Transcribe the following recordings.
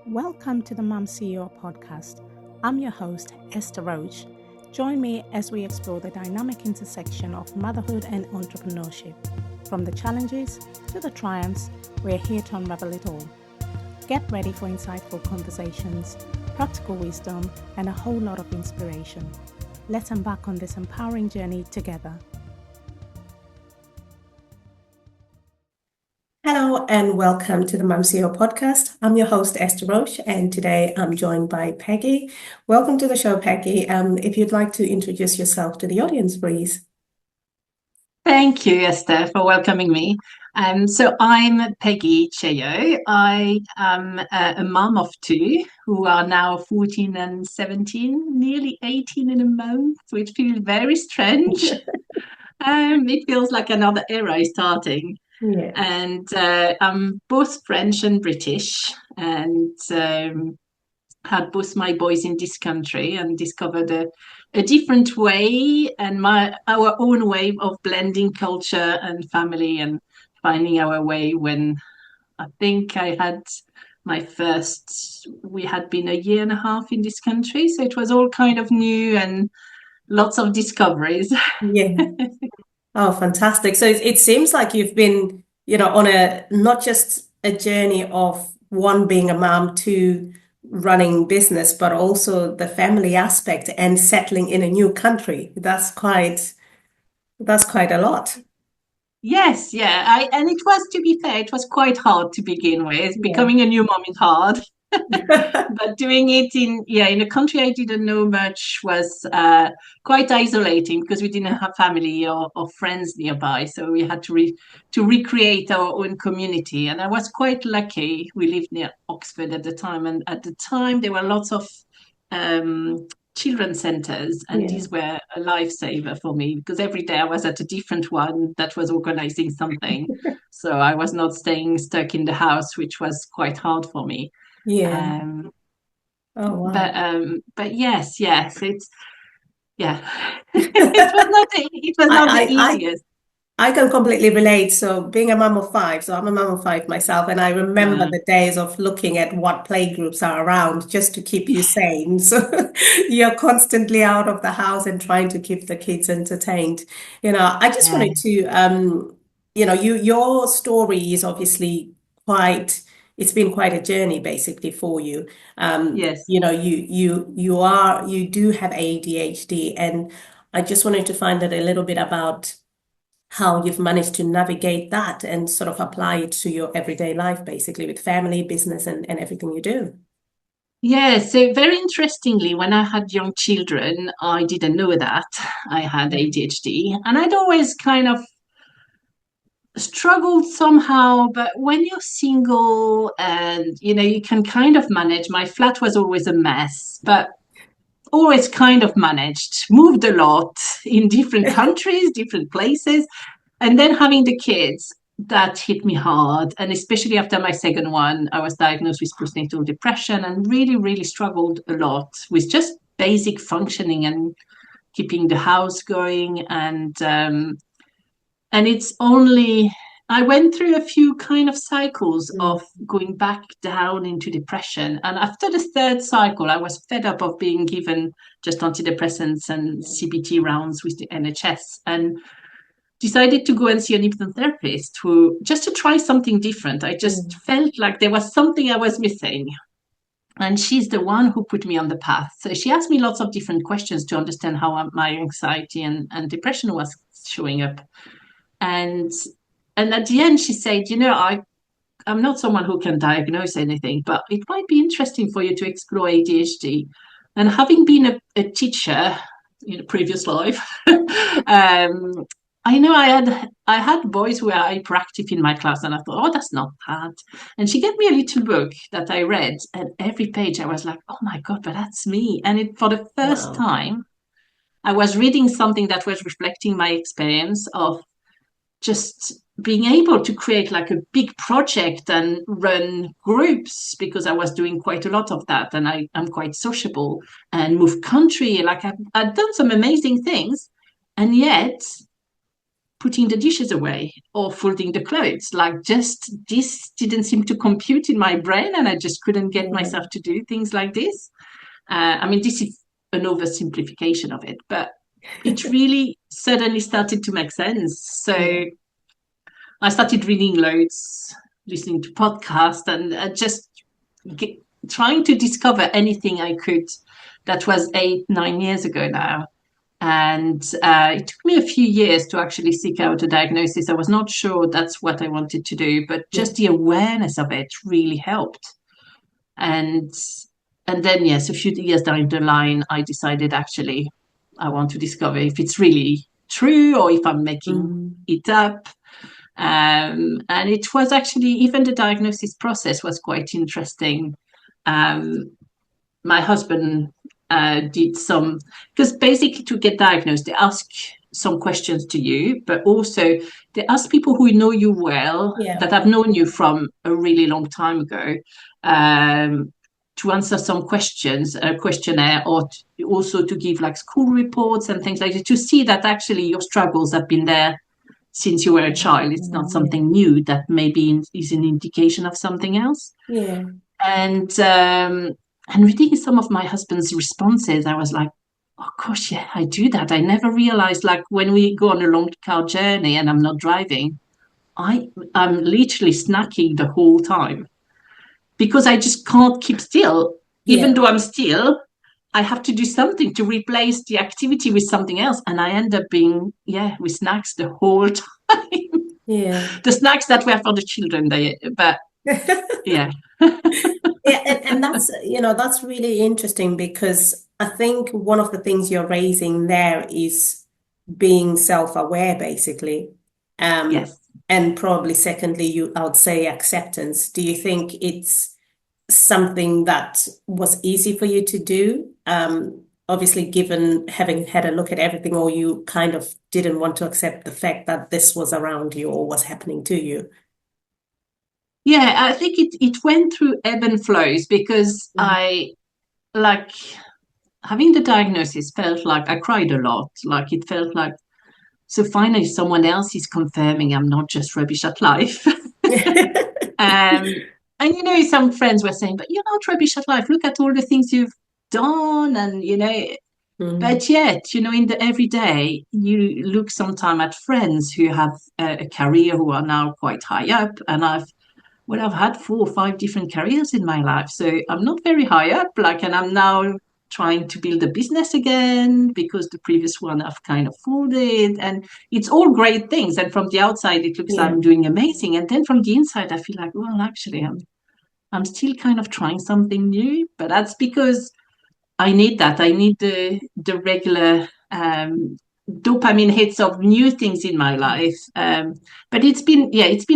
Welcome to the Mum CEO podcast. I'm your host, Esther Roach. Join me as we explore the dynamic intersection of motherhood and entrepreneurship. From the challenges to the triumphs, we're here to unravel it all. Get ready for insightful conversations, practical wisdom, and a whole lot of inspiration. Let's embark on this empowering journey together. Hello and welcome to the Mum CEO podcast. I'm your host, Esther Roche, and today I'm joined by Peggy. Welcome to the show, Peggy. If you'd like to introduce yourself to the audience, please. Thank you, Esther, for welcoming me. So I'm Peggy Cheyo. I am a mum of two who are now 14 and 17, nearly 18 in a month, which feels very strange. It feels like another era is starting. Yeah. And I'm both French and British, and had both my boys in this country and discovered a different way and our own way of blending culture and family and finding our way. When I think I had we had been a year and a half in this country, so it was all kind of new and lots of discoveries. Yeah. Oh, fantastic. So it seems like you've been, on not just a journey of one being a mom, two running business, but also the family aspect and settling in a new country. That's quite a lot. Yes, yeah. And it was, to be fair, it was quite hard to begin with. Yeah. Becoming a new mom is hard. But doing it in a country I didn't know much was quite isolating because we didn't have family or friends nearby. So we had to recreate our own community. And I was quite lucky. We lived near Oxford at the time. And at the time, there were lots of children's centers, and these were a lifesaver for me because every day I was at a different one that was organizing something. So I was not staying stuck in the house, which was quite hard for me. Yeah. Oh, wow. But yes, it's it was not the easiest. I can completely relate. So being a mom of five, so I'm a mom of five myself, and I remember Yeah. the days of looking at what play groups are around just to keep you sane. So you're constantly out of the house and trying to keep the kids entertained. I just Yeah. wanted to, your story is obviously it's been quite a journey basically for you. Yes. You do have ADHD, and I just wanted to find out a little bit about how you've managed to navigate that and sort of apply it to your everyday life, basically with family, business, and everything you do. Yeah, so very interestingly, when I had young children, I didn't know that I had ADHD, and I'd always kind of struggled somehow. But when you're single and you can kind of manage. My flat was always a mess, but always kind of managed, moved a lot in different countries, different places. And then having the kids, that hit me hard. And especially after my second one, I was diagnosed with postnatal depression and really, really struggled a lot with just basic functioning and keeping the house going. And it's only I went through a few kind of cycles of going back down into depression. And after the third cycle, I was fed up of being given just antidepressants and CBT rounds with the NHS, and decided to go and see an hypnotherapist who just to try something different. I just felt like there was something I was missing. And she's the one who put me on the path. So she asked me lots of different questions to understand how my anxiety and depression was showing up. And at the end, she said, I'm not someone who can diagnose anything, but it might be interesting for you to explore ADHD. And having been a teacher in a previous life, I know I had boys who were hyperactive in my class, and I thought, oh, that's not bad. And she gave me a little book that I read, and every page I was like, oh my God, but that's me. And for the first time, I was reading something that was reflecting my experience of just being able to create like a big project and run groups, because I was doing quite a lot of that, and I'm quite sociable, and move country. Like I'd done some amazing things, and yet putting the dishes away or folding the clothes. Like, just this didn't seem to compute in my brain, and I just couldn't get myself to do things like this. I mean, this is an oversimplification of it, but it really suddenly started to make sense. So I started reading loads, listening to podcasts, and just trying to discover anything I could. That was 8-9 years ago now. And it took me a few years to actually seek out a diagnosis. I was not sure that's what I wanted to do, but just the awareness of it really helped. And then, yes, a few years down the line, I decided actually I want to discover if it's really true or if I'm making it up. And it was actually, even the diagnosis process was quite interesting. My husband did some, because basically to get diagnosed, they ask some questions to you, but also they ask people who know you well, that have known you from a really long time ago, to answer some questions, a questionnaire, or also to give like school reports and things like that, to see that actually your struggles have been there since you were a child. It's not something new that maybe is an indication of something else. And reading some of my husband's responses, I was like, oh gosh, yeah, I do that. I never realized, like, when we go on a long car journey and I'm not driving, I'm literally snacking the whole time because I just can't keep still. Even though I'm still, I have to do something to replace the activity with something else. And I end up being, with snacks the whole time. The snacks that were for the children, but yeah. And that's, that's really interesting, because I think one of the things you're raising there is being self-aware, basically. Yes. And probably secondly, I would say acceptance. Do you think it's something that was easy for you to do? Obviously, given having had a look at everything, or you kind of didn't want to accept the fact that this was around you or was happening to you? Yeah, I think it went through ebb and flows, because I, like, having the diagnosis felt like I cried a lot. Like, it felt like, so finally someone else is confirming I'm not just rubbish at life. And some friends were saying, but you're not rubbish at life. Look at all the things you've done. And, but yet, in the everyday, you look sometime at friends who have a career, who are now quite high up. And I've had 4 or 5 different careers in my life. So I'm not very high up, and I'm now trying to build a business again because the previous one I've kind of folded. And it's all great things. And from the outside, it looks like I'm doing amazing. And then from the inside, I feel like, well, actually, I'm still kind of trying something new. But that's because I need that. I need the regular dopamine hits of new things in my life. But it's been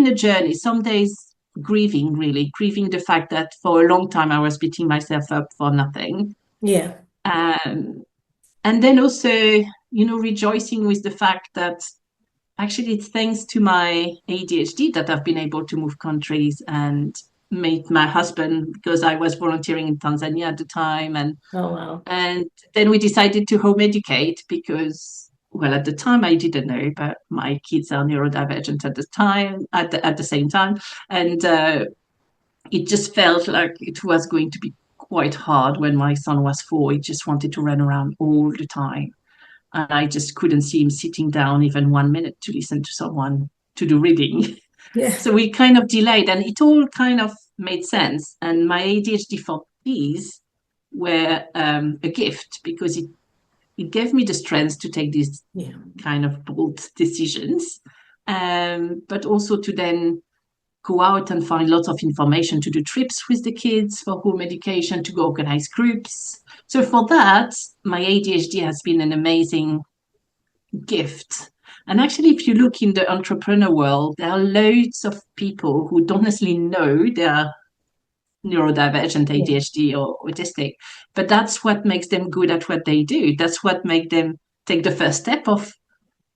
a journey. Some days grieving the fact that for a long time I was beating myself up for nothing. And then also, rejoicing with the fact that actually it's thanks to my ADHD that I've been able to move countries and meet my husband, because I was volunteering in Tanzania at the time. And and then we decided to home educate because, well, at the time I didn't know, but my kids are neurodivergent at the same time. And it just felt like it was going to be quite hard when my son was 4. He just wanted to run around all the time. And I just couldn't see him sitting down even 1 minute to listen to someone to do reading. So we kind of delayed, and it all kind of made sense. And my ADHD for these were a gift, because it gave me the strength to take these kind of bold decisions, but also to then go out and find lots of information, to do trips with the kids for home education, to go organize groups. So for that, my ADHD has been an amazing gift. And actually, if you look in the entrepreneur world, there are loads of people who don't necessarily know they're neurodivergent, ADHD or autistic, but that's what makes them good at what they do. That's what makes them take the first step of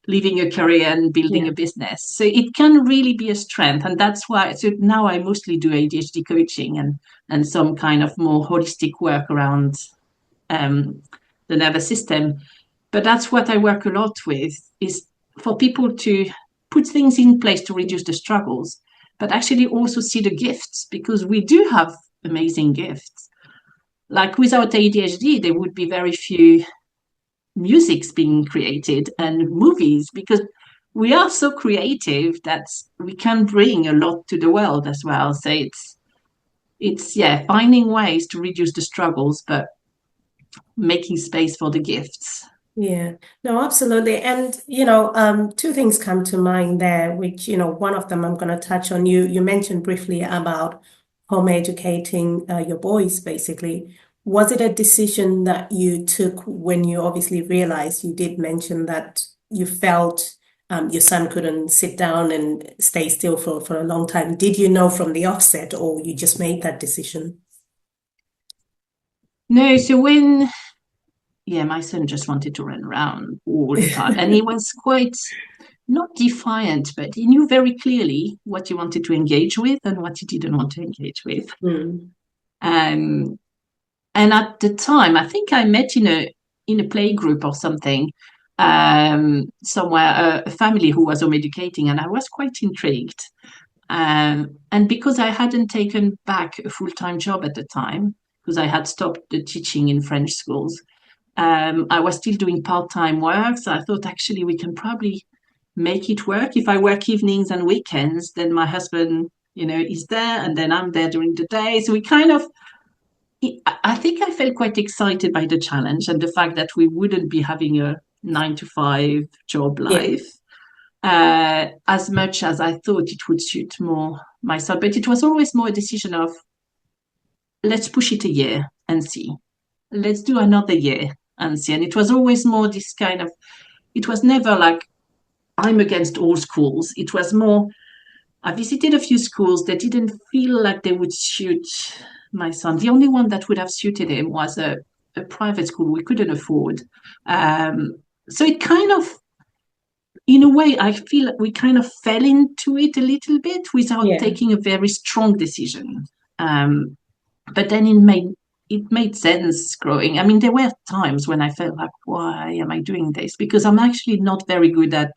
leaving a career and building a business. So it can really be a strength. And that's why, so now I mostly do ADHD coaching and some kind of more holistic work around the nervous system. But that's what I work a lot with, is for people to put things in place to reduce the struggles, but actually also see the gifts, because we do have amazing gifts. Like without ADHD, there would be very few musics being created and movies, because we are so creative that we can bring a lot to the world as well. So it's finding ways to reduce the struggles, but making space for the gifts. Yeah, no, absolutely. And, two things come to mind there, which, one of them I'm going to touch on. You mentioned briefly about home educating your boys, basically. Was it a decision that you took when you obviously realized, you did mention that you felt your son couldn't sit down and stay still for a long time? Did you know from the offset, or you just made that decision? No, so my son just wanted to run around all the time. And he was quite, not defiant, but he knew very clearly what he wanted to engage with and what he didn't want to engage with. Mm. And at the time, I think I met in a play group or something, somewhere, a family who was home educating, and I was quite intrigued. And because I hadn't taken back a full-time job at the time, because I had stopped the teaching in French schools, I was still doing part-time work. So I thought, actually, we can probably make it work. If I work evenings and weekends, then my husband, is there, and then I'm there during the day. So I think I felt quite excited by the challenge and the fact that we wouldn't be having a 9 to 5 job life, as much as I thought it would suit more myself. But it was always more a decision of, let's push it a year and see. Let's do another year and see. And it was always more this kind of, it was never like, I'm against all schools. It was more, I visited a few schools that didn't feel like they would suit my son. The only one that would have suited him was a private school we couldn't afford. So it kind of, in a way, I feel like we kind of fell into it a little bit without taking a very strong decision. But then it made sense growing. I mean, there were times when I felt like, why am I doing this? Because I'm actually not very good at,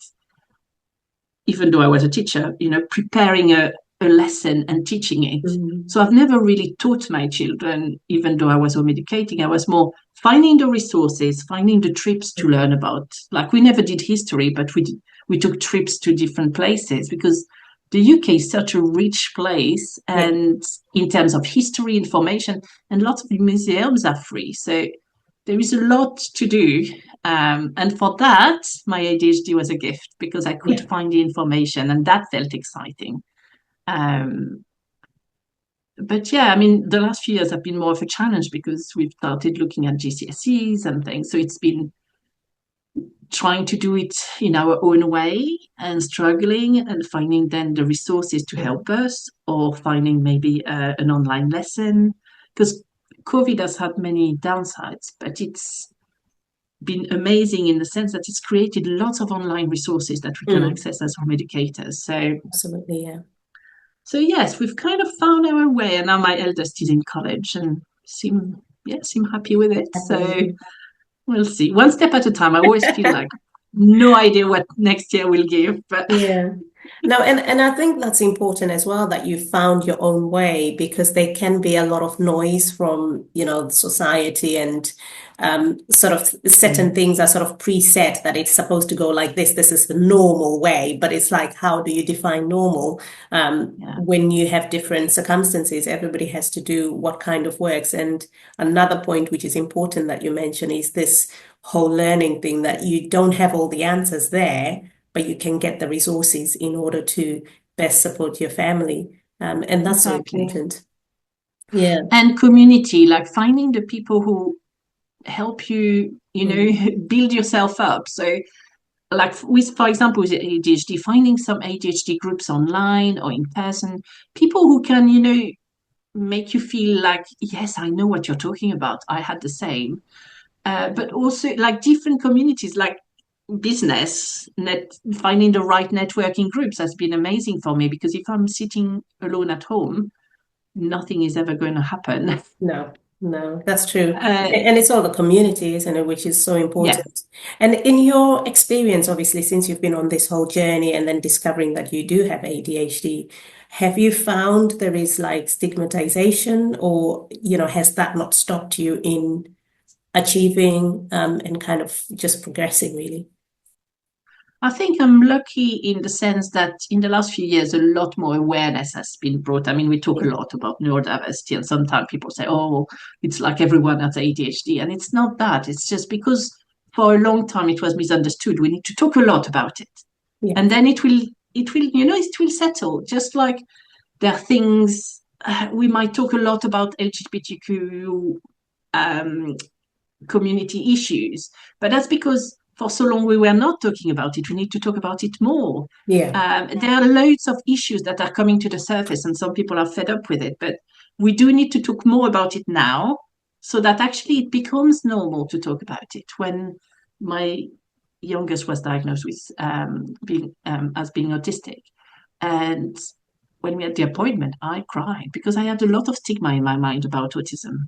even though I was a teacher, preparing a lesson and teaching it. Mm-hmm. So I've never really taught my children, even though I was home educating. I was more finding the resources, finding the trips to learn about. Like, we never did history, but we took trips to different places, because the UK is such a rich place, and in terms of history, information, and lots of museums are free. So there is a lot to do. And for that, my ADHD was a gift, because I could find the information, and that felt exciting. But I mean, the last few years have been more of a challenge, because we've started looking at GCSEs and things. So it's been trying to do it in our own way and struggling and finding then the resources to help us, or finding maybe an online lesson, because COVID has had many downsides, but it's been amazing in the sense that it's created lots of online resources that we can access as home educators. So absolutely, yeah. So yes, we've kind of found our way, and now my eldest is in college and seem happy with it. So we'll see. One step at a time. I always feel like no idea what next year will give, but No, and I think that's important as well, that you found your own way, because there can be a lot of noise from, society, and sort of certain things are sort of preset, that it's supposed to go like this is the normal way. But it's like, how do you define normal? When you have different circumstances, everybody has to do what kind of works. And another point which is important that you mentioned is this whole learning thing, that you don't have all the answers there, but you can get the resources in order to best support your family. And that's so important. Yeah. And community, like finding the people who help you, build yourself up. So like for example, with ADHD, finding some ADHD groups online or in person, people who can, make you feel like, yes, I know what you're talking about. I had the same. But also like different communities, like finding the right networking groups has been amazing for me, because if I'm sitting alone at home, nothing is ever going to happen. No, No, that's true. Uh, And it's all the community, isn't it, which is so yeah. important. And in your experience, obviously, since you've been on this whole journey and then discovering that you do have ADHD, have you found there is like stigmatization or, has that not stopped you in achieving and kind of just progressing, really? I think I'm lucky in the sense that in the last few years, a lot more awareness has been brought. I mean, we talk a lot about neurodiversity, and sometimes people say, oh, it's like everyone has ADHD. And it's not that. It's just because for a long time it was misunderstood. We need to talk a lot about it. Yeah. And then it will, it will settle. Just like there are things, we might talk a lot about LGBTQ community issues, but that's because for so long we were not talking about it. We need to talk about it more. Yeah. There are loads of issues that are coming to the surface, and some people are fed up with it. But we do need to talk more about it now, so that actually it becomes normal to talk about it. When my youngest was diagnosed with being autistic, and when we had the appointment, I cried because I had a lot of stigma in my mind about autism,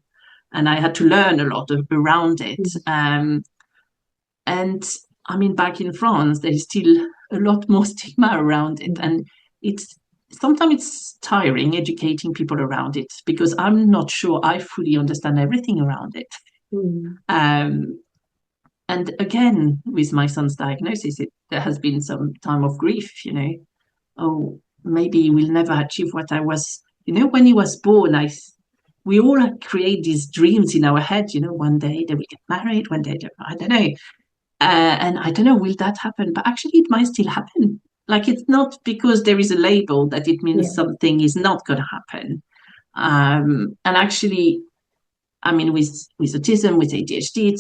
and I had to learn a lot around it. And I mean, back in France, there is still a lot more stigma around it, and it's sometimes it's tiring educating people around it because I'm not sure I fully understand everything around it. And again, with my son's diagnosis, there has been some time of grief. Oh, maybe we'll never achieve what I was. When he was born, we all create these dreams in our head. One day they will get married. One day, I don't know. And I don't know, will that happen? But actually, it might still happen. Like, it's not because there is a label that it means something is not going to happen. And actually, I mean, with autism, with ADHD,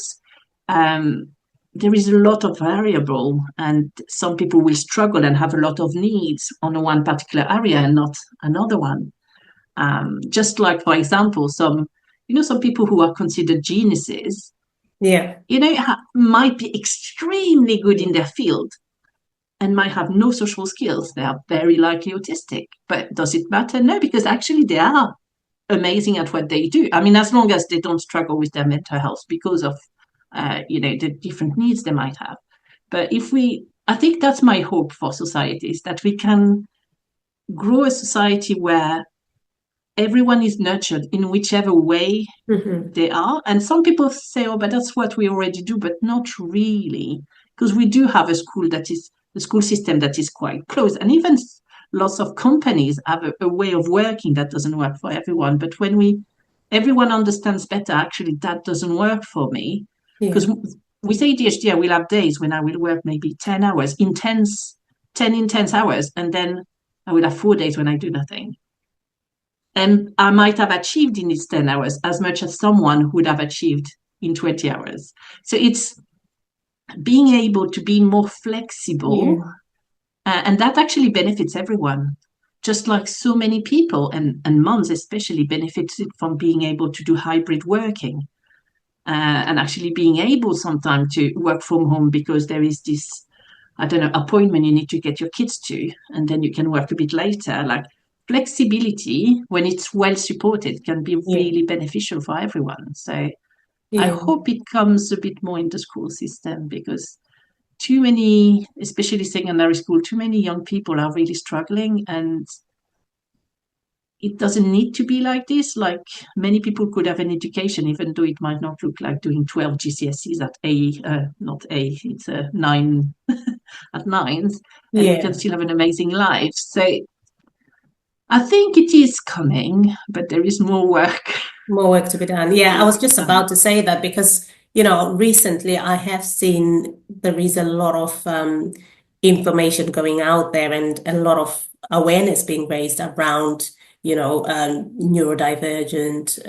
there is a lot of variable, and some people will struggle and have a lot of needs on one particular area and not another one. Just like, for example, some people who are considered geniuses, might be extremely good in their field and might have no social skills. They are very likely autistic. But does it matter? No, because actually they are amazing at what they do. I mean, as long as they don't struggle with their mental health because of, the different needs they might have. But I think that's my hope for society, is that we can grow a society where everyone is nurtured in whichever way they are. And some people say, oh, but that's what we already do, but not really, because we do have a school system that is quite close. And even lots of companies have a way of working that doesn't work for everyone. But when everyone understands better, actually, that doesn't work for me. Because with ADHD, I will have days when I will work maybe 10 hours, 10 intense hours, and then I will have 4 days when I do nothing. And I might have achieved in these 10 hours as much as someone would have achieved in 20 hours. So it's being able to be more flexible, and that actually benefits everyone. Just like so many people, and moms especially, benefited from being able to do hybrid working, and actually being able sometimes to work from home because there is this, I don't know, appointment you need to get your kids to, and then you can work a bit later. Like, flexibility, when it's well supported, can be really beneficial for everyone. So I hope it comes a bit more in the school system, because too many, especially secondary school, too many young people are really struggling, and it doesn't need to be like this. Like, many people could have an education, even though it might not look like doing 12 GCSEs at it's a 9 at 9s, and you can still have an amazing life. So I think it is coming, but there is more work. More work to be done. Yeah, I was just about to say that because, recently I have seen there is a lot of information going out there and a lot of awareness being raised around, neurodivergent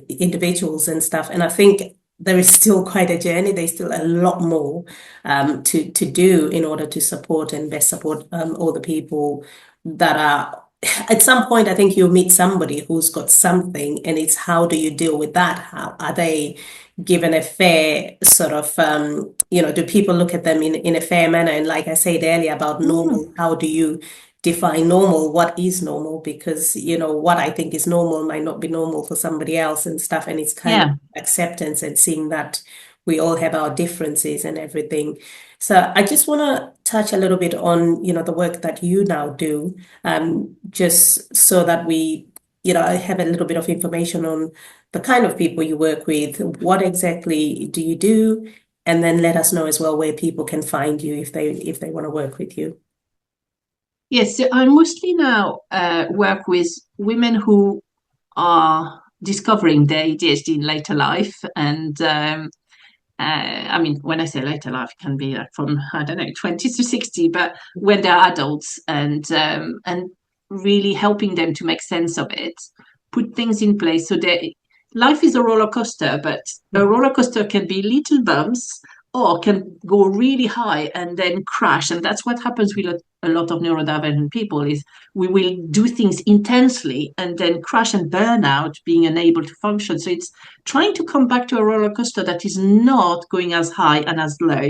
individuals and stuff. And I think there is still quite a journey. There's still a lot more to do in order to support and best support all the people that are. At some point, I think you'll meet somebody who's got something, and it's how do you deal with that? How are they given a fair sort of, do people look at them in a fair manner? And like I said earlier about normal, how do you define normal, what is normal, because, what I think is normal might not be normal for somebody else and stuff. And it's kind of acceptance and seeing that we all have our differences and everything. So I just want to touch a little bit on, the work that you now do, just so that we, have a little bit of information on the kind of people you work with. What exactly do you do? And then let us know as well where people can find you if they want to work with you. Yes, so I mostly now work with women who are discovering their ADHD in later life. And I mean, when I say later life, it can be like from, I don't know, 20 to 60, but when they're adults, and really helping them to make sense of it, put things in place. So life is a roller coaster, but a roller coaster can be little bumps or can go really high and then crash. And that's what happens with a lot of neurodivergent people, is we will do things intensely and then crash and burn out, being unable to function. So it's trying to come back to a roller coaster that is not going as high and as low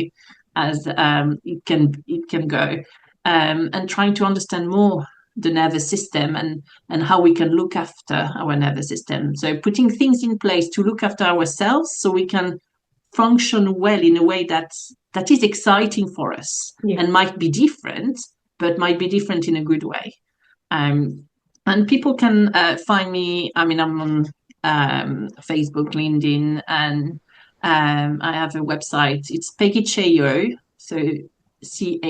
as it can go, and trying to understand more the nervous system and how we can look after our nervous system. So putting things in place to look after ourselves so we can function well in a way that is exciting for us, and might be different, but might be different in a good way. And people can find me. I mean, I'm on Facebook, LinkedIn, and I have a website. It's Peggy Cheyo, so CHEYO.com,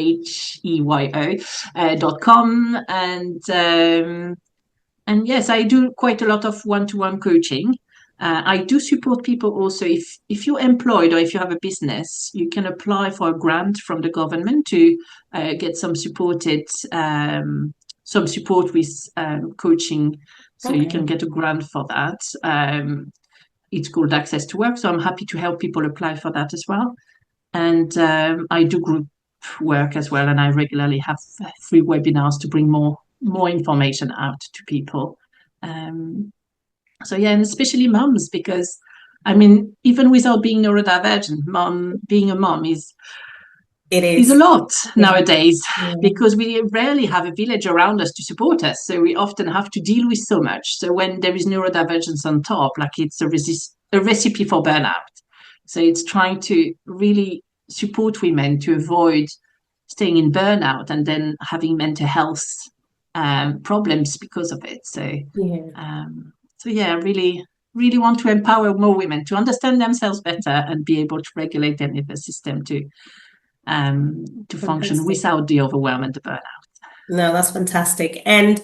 and yes, I do quite a lot of one-to-one coaching. I do support people also. If you're employed or if you have a business, you can apply for a grant from the government to get some support with coaching. So you can get a grant for that. It's called Access to Work. So I'm happy to help people apply for that as well. And I do group work as well. And I regularly have free webinars to bring more information out to people. So yeah, and especially mums, because I mean, even without being neurodivergent, being a mom is a lot nowadays, because we rarely have a village around us to support us. So we often have to deal with so much. So when there is neurodivergence on top, like, it's a recipe for burnout. So it's trying to really support women to avoid staying in burnout and then having mental health problems because of it. So I really want to empower more women to understand themselves better and be able to regulate their nervous system to function without the overwhelm and the burnout. No, that's fantastic. And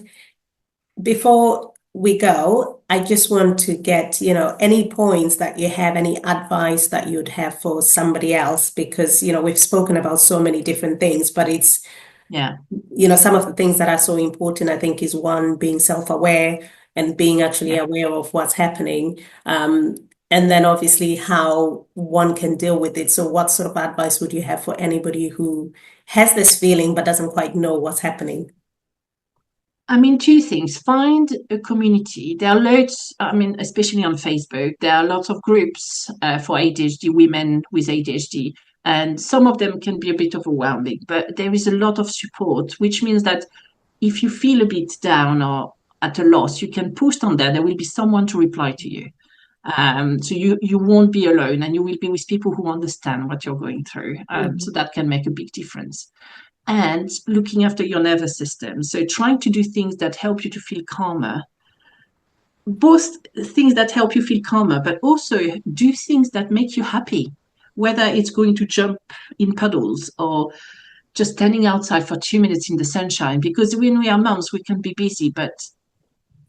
before we go, I just want to get, any points that you have, any advice that you'd have for somebody else, because, we've spoken about so many different things, but it's, some of the things that are so important, I think, is one, being self-aware and being actually aware of what's happening. And then obviously how one can deal with it. So what sort of advice would you have for anybody who has this feeling but doesn't quite know what's happening? I mean, two things. Find a community. There are loads, I mean, especially on Facebook, there are lots of groups for ADHD, women with ADHD, and some of them can be a bit overwhelming, but there is a lot of support, which means that if you feel a bit down or at a loss, you can post on there. There will be someone to reply to you. So you won't be alone, and you will be with people who understand what you're going through. So that can make a big difference. And looking after your nervous system. So trying to do things that help you to feel calmer. Both things that help you feel calmer, but also do things that make you happy, whether it's going to jump in puddles or just standing outside for 2 minutes in the sunshine. Because when we are moms, we can be busy, but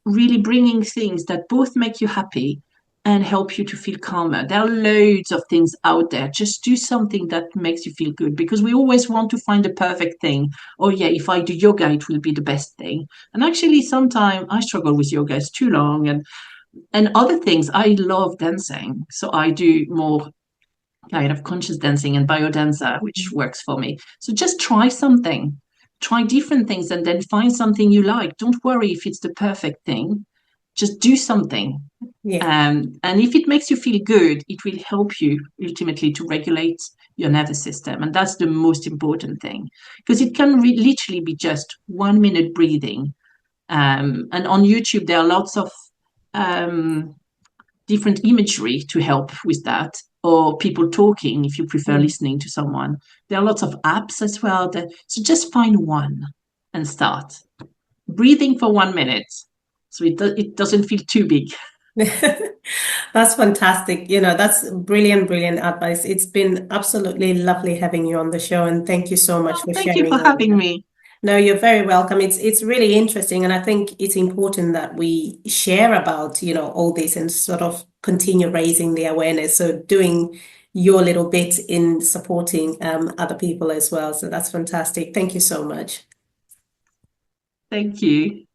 really bringing things that both make you happy and help you to feel calmer. There are loads of things out there. Just do something that makes you feel good, because we always want to find the perfect thing. Oh yeah, if I do yoga, it will be the best thing. And actually, sometimes I struggle with yoga. It's too long. And other things, I love dancing. So I do more kind of conscious dancing and biodanza, which works for me. So just try something. Try different things and then find something you like. Don't worry if it's the perfect thing. just do something. And if it makes you feel good, it will help you ultimately to regulate your nervous system. And that's the most important thing, because it can literally be just 1 minute breathing. And on YouTube, there are lots of different imagery to help with that, or people talking if you prefer listening to someone. There are lots of apps as well. So just find one and start. Breathing for 1 minute, so it doesn't feel too big. That's fantastic. That's brilliant advice. It's been absolutely lovely having you on the show, and thank you so much for sharing. Thank you for having me. No, you're very welcome. It's really interesting, and I think it's important that we share about, all this and sort of continue raising the awareness. So doing your little bit in supporting other people as well. So that's fantastic. Thank you so much. Thank you.